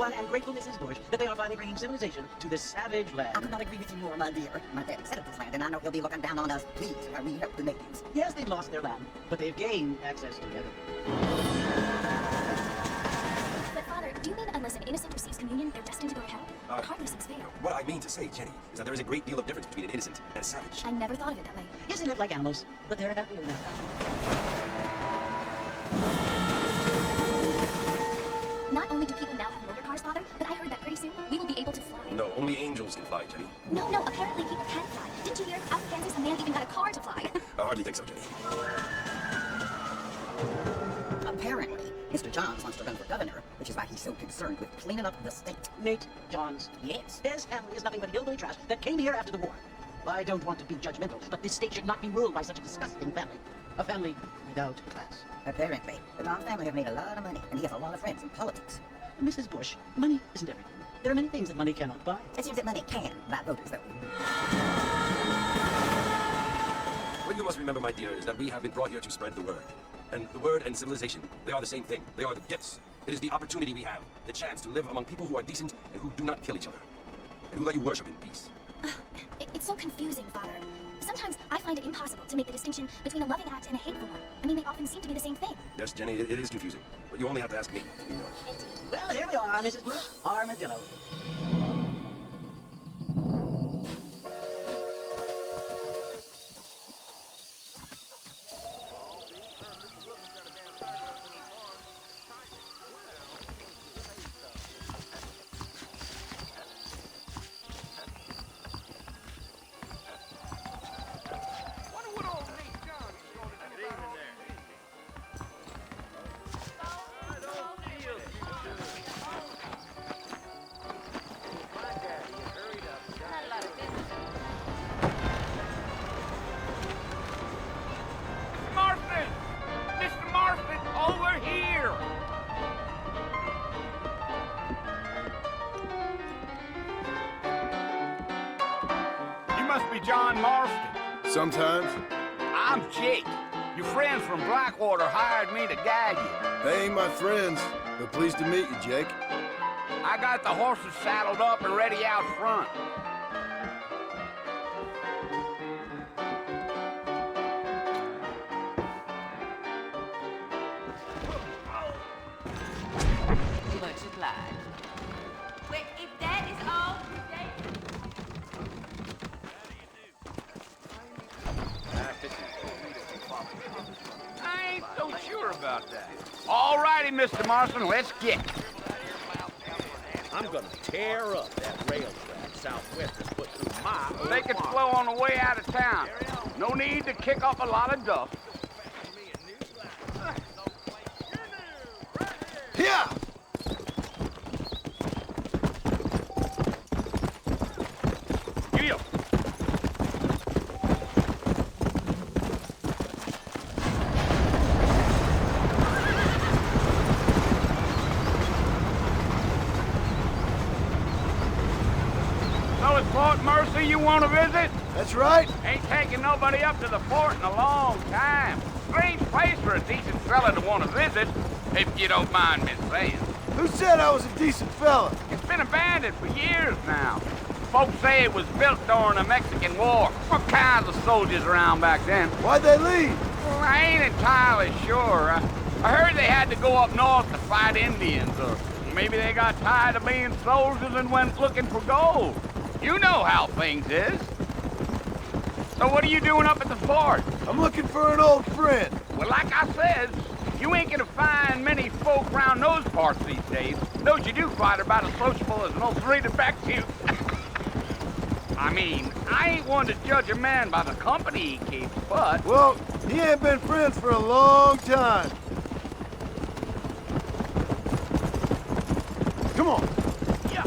everyone and grateful Mrs. Bush that they are finally bringing civilization to this savage land. I could not agree with you more, my dear. My dad settled this land, and I know he'll be looking down on us. Please, we help the natives. Yes, they've lost their land, but they've gained access to heaven. But Father, do you mean unless an innocent receives communion, they're destined to go to hell? It hardly seems fair. What I mean to say, Jenny, is that there is a great deal of difference between an innocent and a savage. I never thought of it that way. Yes, they live like animals, but they're about to live now. Not only do people now have motor cars, Father, but I heard that pretty soon we will be able to fly. No, only angels can fly, Jenny. No, apparently people can fly. Didn't you hear? Out in Kansas, a man even got a car to fly. I hardly think so, Jenny. Apparently, Mr. Johns wants to run for governor, which is why he's so concerned with cleaning up the state. Nate Johns. Yes. His family is nothing but hillbilly trash that came here after the war. I don't want to be judgmental, but this state should not be ruled by such a disgusting family. A family without class. Apparently, the Johns family have made a lot of money, and he has a lot of friends in politics. Mrs. Bush, money isn't everything. There are many things that money cannot buy. It seems that money can buy voters, though. What you must remember, my dear, is that we have been brought here to spread the word. And the word and civilization, they are the same thing. They are the gifts. It is the opportunity we have, the chance to live among people who are decent and who do not kill each other, and who let you worship in peace. It's so confusing, Father. Sometimes I find it impossible to make the distinction between a loving act and a hateful one. I mean, they often seem to be the same thing. Yes, Jenny, it is confusing, but you only have to ask me. You know. Well, here we are, Mrs. Bush. Armadillo. John Marston. Sometimes. I'm Jake. Your friends from Blackwater hired me to guide you. They ain't my friends, but pleased to meet you, Jake. I got the horses saddled up and ready out front. Much obliged. Wait, if that is all, I ain't so sure about that. All righty, Mr. Marston, let's get it. I'm gonna tear up that rail track Southwest has put through my... Take it slow on the way out of town. No need to kick up a lot of dust. Yeah! Gil. So it's Fort Mercy you want to visit? That's right. Ain't taking nobody up to the fort in a long time. Strange place for a decent fella to want to visit, if you don't mind me saying. Who said I was a decent fella? It's been abandoned for years now. Folks say it was built during the Mexican War. What kinds of soldiers around back then? Why'd they leave? Well, I ain't entirely sure. I heard they had to go up north to fight Indians, or maybe they got tired of being soldiers and went looking for gold. You know how things is. So what are you doing up at the fort? I'm looking for an old friend. Well, like I said, you ain't gonna find many folk around those parts these days. Those you do find are about as sociable as an old reader back to you. I mean, I ain't one to judge a man by the company he keeps, but... Well, he ain't been friends for a long time. Come on. Yeah.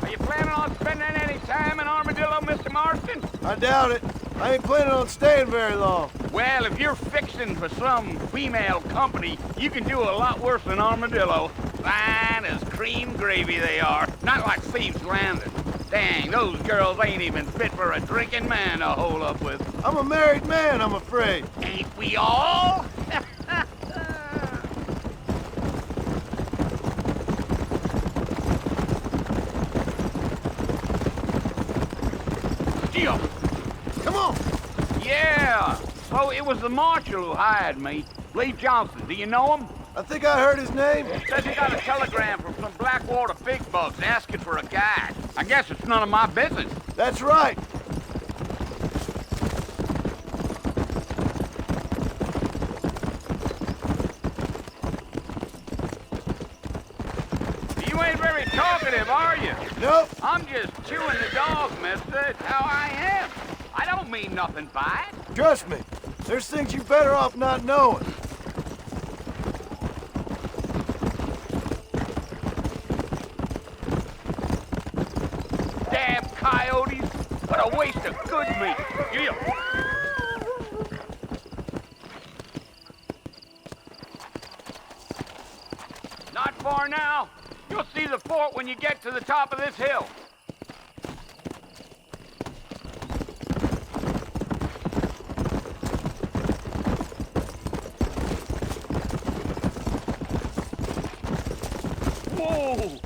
Are you planning on spending any time in Armadillo, Mr. Marston? I doubt it. I ain't planning on staying very long. Well, if you're fixing for some female company, you can do a lot worse than Armadillo. Fine as cream gravy they are. Not like Thieves Landing. Dang, those girls ain't even fit for a drinking man to hole up with. I'm a married man, I'm afraid. Ain't we all? Yeah. So it was the marshal who hired me. Lee Johnson. Do you know him? I think I heard his name. Says he got a telegram from some Blackwater big bugs asking for a guide. I guess it's none of my business. That's right. You ain't very talkative, are you? Nope. I'm just chewing the dog, mister. It's how I am. I don't mean nothing by it. Trust me. There's things you're better off not knowing. Damn coyotes. What a waste of good meat. Yeah. Not far now. You'll see the fort when you get to the top of this hill. Whoa!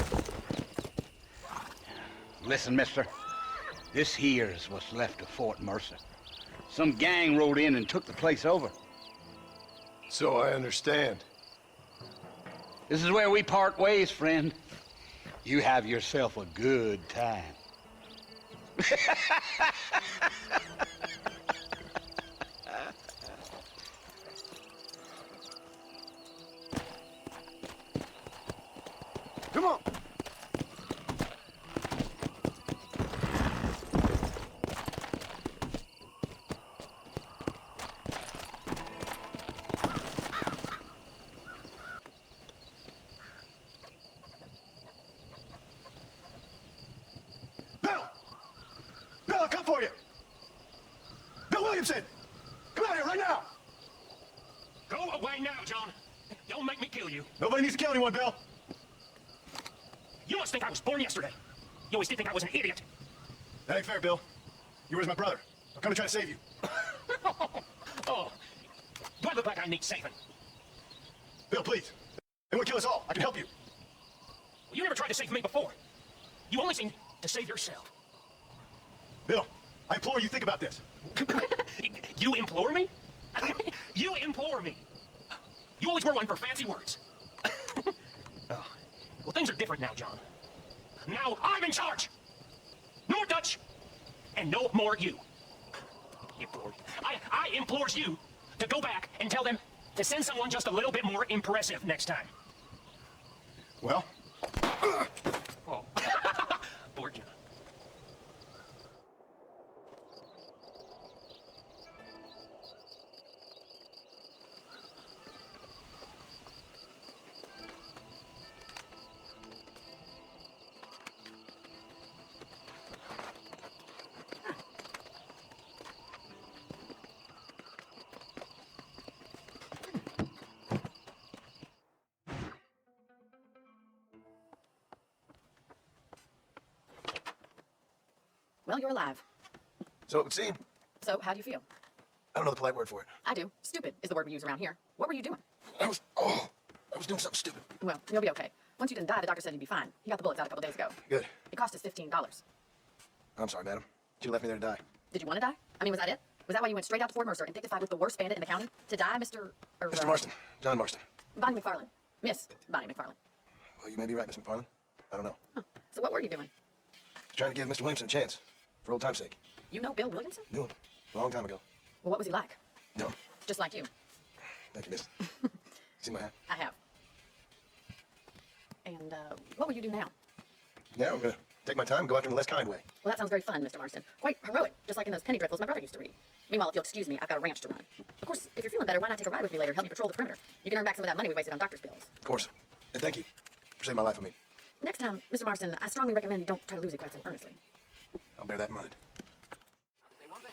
Listen, mister. This here's what's left of Fort Mercer. Some gang rode in and took the place over. So I understand. This is where we part ways, friend. You have yourself a good time. Come on. Bill, I'll come for you. Bill Williamson, come out here right now. Go away now, John. Don't make me kill you. Nobody needs to kill anyone, Bill. You must think I was born yesterday. You always did think I was an idiot. That ain't fair, Bill. You were my brother. I'm coming to try to save you. Oh, do I look like I need saving? Bill, please. They want to kill us all. I can help you. Well, you never tried to save me before. You only seem to save yourself. Bill, I implore you, think about this. You implore me? You implore me? You always were one for fancy words. Oh. Well, things are different now, John. Now I'm in charge. No more Dutch, and no more you. I implores you to go back and tell them to send someone just a little bit more impressive next time. Well? Oh. Poor John. Well, you're alive. So it would seem. So, how do you feel? I don't know the polite word for it. I do. Stupid is the word we use around here. What were you doing? I was doing something stupid. Well, you'll be okay. Once you didn't die, the doctor said you'd be fine. He got the bullets out a couple days ago. Good. It cost us $15. I'm sorry, madam. You left me there to die. Did you want to die? I mean, was that it? Was that why you went straight out to Fort Mercer and picked a fight with the worst bandit in the county? To die, Mr. Mr. Marston. John Marston. Bonnie McFarlane. Miss Bonnie McFarlane. Well, you may be right, Miss McFarlane. I don't know. Huh. So what were you doing? Trying to give Mr. Williamson a chance. For old time's sake. You know Bill Williamson? Knew him. A long time ago. Well, what was he like? Dumb. Just like you. Thank you, miss. See my hat? I have. And, what will you do now? Now I'm gonna take my time and go after him the less kind way. Well, that sounds very fun, Mr. Marston. Quite heroic, just like in those penny dreadfuls my brother used to read. Meanwhile, if you'll excuse me, I've got a ranch to run. Of course, if you're feeling better, why not take a ride with me later and help me patrol the perimeter? You can earn back some of that money we wasted on doctor's bills. Of course. And thank you for saving my life, I mean. Next time, Mr. Marston, I strongly recommend you don't try to lose it quite so earnestly. I'll bear that in mind. Hello there!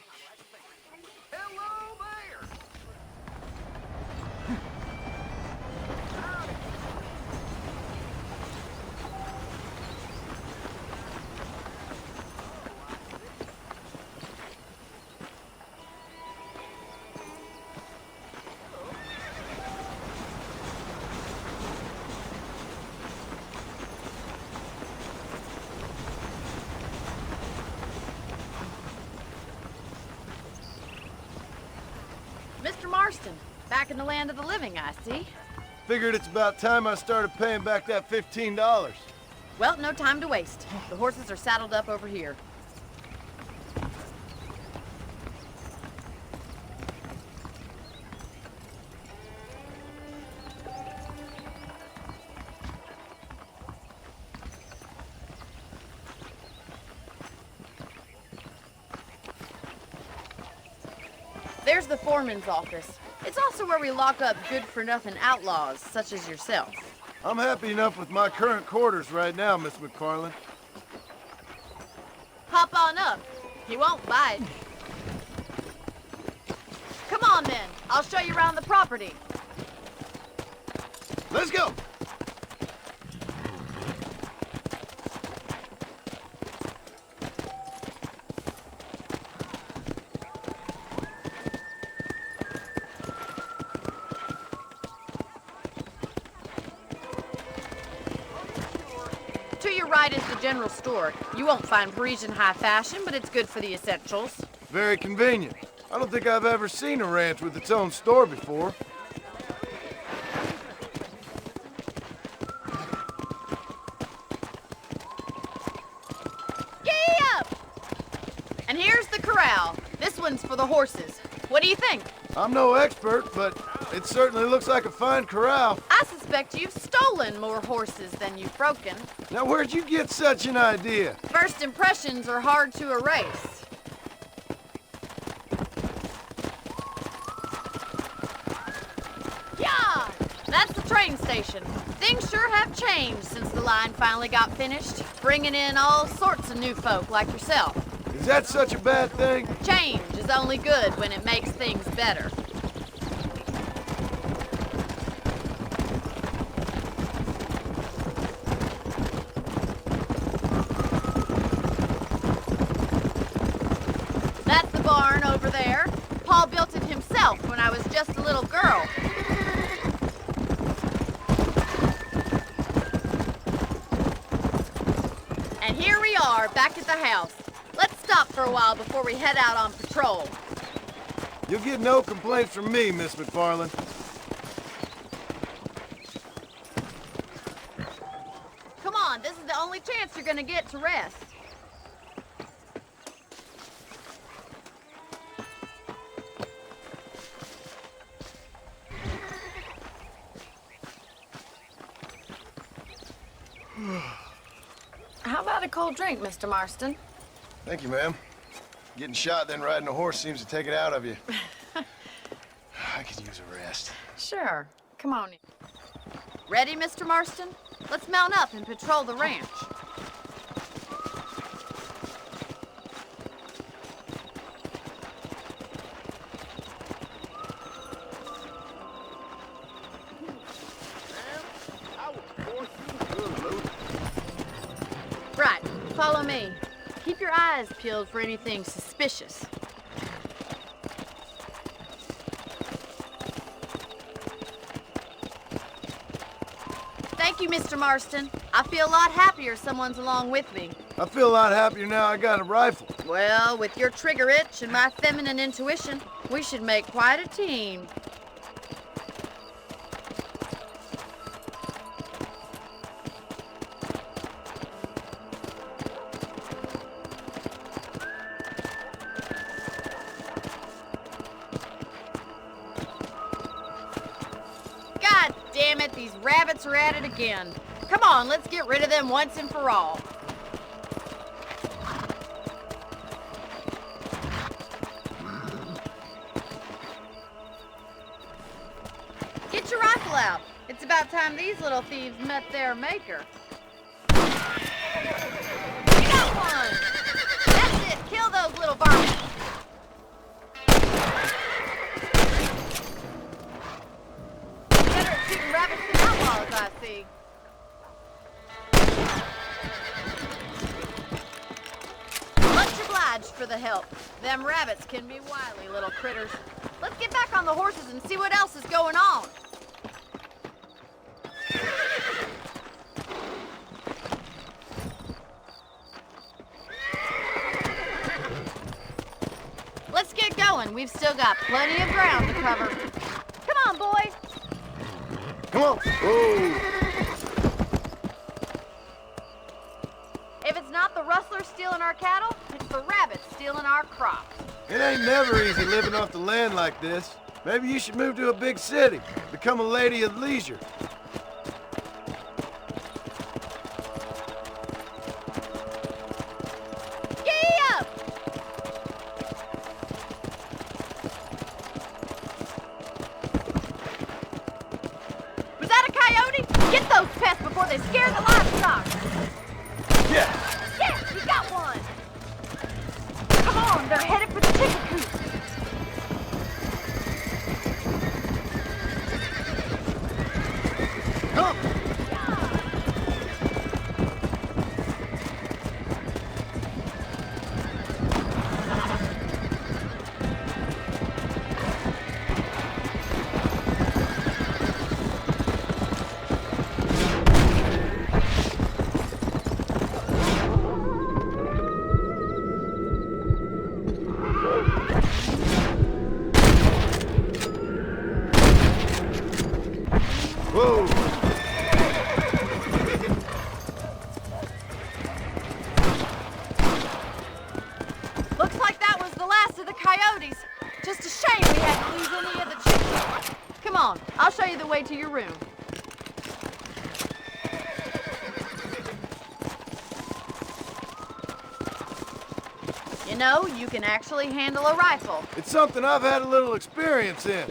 Mr. Marston. Back in the land of the living, I see. Figured it's about time I started paying back that $15. Well, no time to waste. The horses are saddled up over here. There's the foreman's office. It's also where we lock up good-for-nothing outlaws, such as yourself. I'm happy enough with my current quarters right now, Miss McFarland. Hop on up. He won't bite. Come on, then. I'll show you around the property. Let's go! To your right is the general store. You won't find Parisian high fashion, but it's good for the essentials. Very convenient. I don't think I've ever seen a ranch with its own store before. Giddy up! And here's the corral. This one's for the horses. What do you think? I'm no expert, but it certainly looks like a fine corral. I suspect you've stolen more horses than you've broken. Now, where'd you get such an idea? First impressions are hard to erase. Yeah! That's the train station. Things sure have changed since the line finally got finished, bringing in all sorts of new folk like yourself. Is that such a bad thing? Change is only good when it makes things better. That's the barn over there. Paul built it himself when I was just a little girl. And here we are, back at the house. Let's stop for a while before we head out on patrol. You'll get no complaints from me, Miss McFarland. Come on, this is the only chance you're gonna get to rest. How about a cold drink, Mr. Marston? Thank you, ma'am. Getting shot, then riding a horse seems to take it out of you. I could use a rest. Sure. Come on in. Ready, Mr. Marston? Let's mount up and patrol the ranch. Right. Follow me. Keep your eyes peeled for anything suspicious. Thank you, Mr. Marston. I feel a lot happier someone's along with me. I feel a lot happier now I got a rifle. Well, with your trigger itch and my feminine intuition, we should make quite a team. God damn it, these rabbits are at it again. Come on, let's get rid of them once and for all. Get your rifle out. It's about time these little thieves met their maker. You got one! That's it, kill those little vermin. Better at shooting rabbits than outlaws, I see. Much obliged for the help. Them rabbits can be wily little critters. Let's get back on the horses and see what else is going on. Let's get going. we've still got plenty of ground to cover. Come on, boys. Come on. Whoa. If it's not the rustlers stealing our cattle, it's the rabbits stealing our crops. It ain't never easy living off the land like this. Maybe you should move to a big city, become a lady of leisure. Before they scare the livestock. Yeah. Yes, we got one. Come on, they're headed for the chicken coop. Come. Whoa! Looks like that was the last of the coyotes. Just a shame we had to lose any of the chickens. Come on, I'll show you the way to your room. You know, you can actually handle a rifle. It's something I've had a little experience in.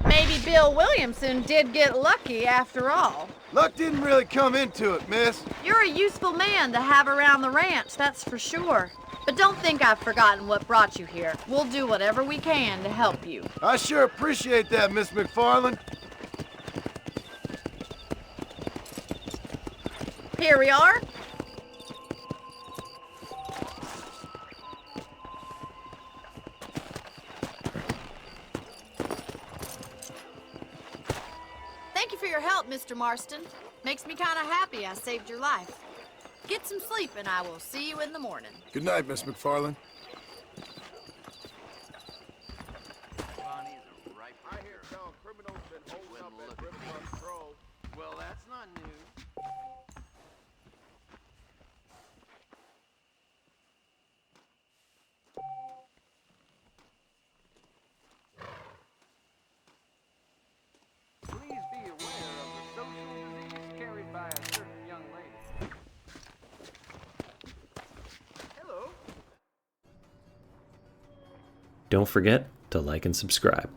Maybe Bill Williamson did get lucky after all. Luck didn't really come into it, miss. You're a useful man to have around the ranch, that's for sure. But don't think I've forgotten what brought you here. We'll do whatever we can to help you. I sure appreciate that, Miss McFarland. Here we are. Thank you for your help, Mr. Marston. Makes me kind of happy I saved your life. Get some sleep and I will see you in the morning. Good night, Miss McFarland. I hear tell criminals been holding up at Win10 PRO. Well, that's not news. Please be aware of the social disease carried by a certain young lady. Hello. Don't forget to like and subscribe.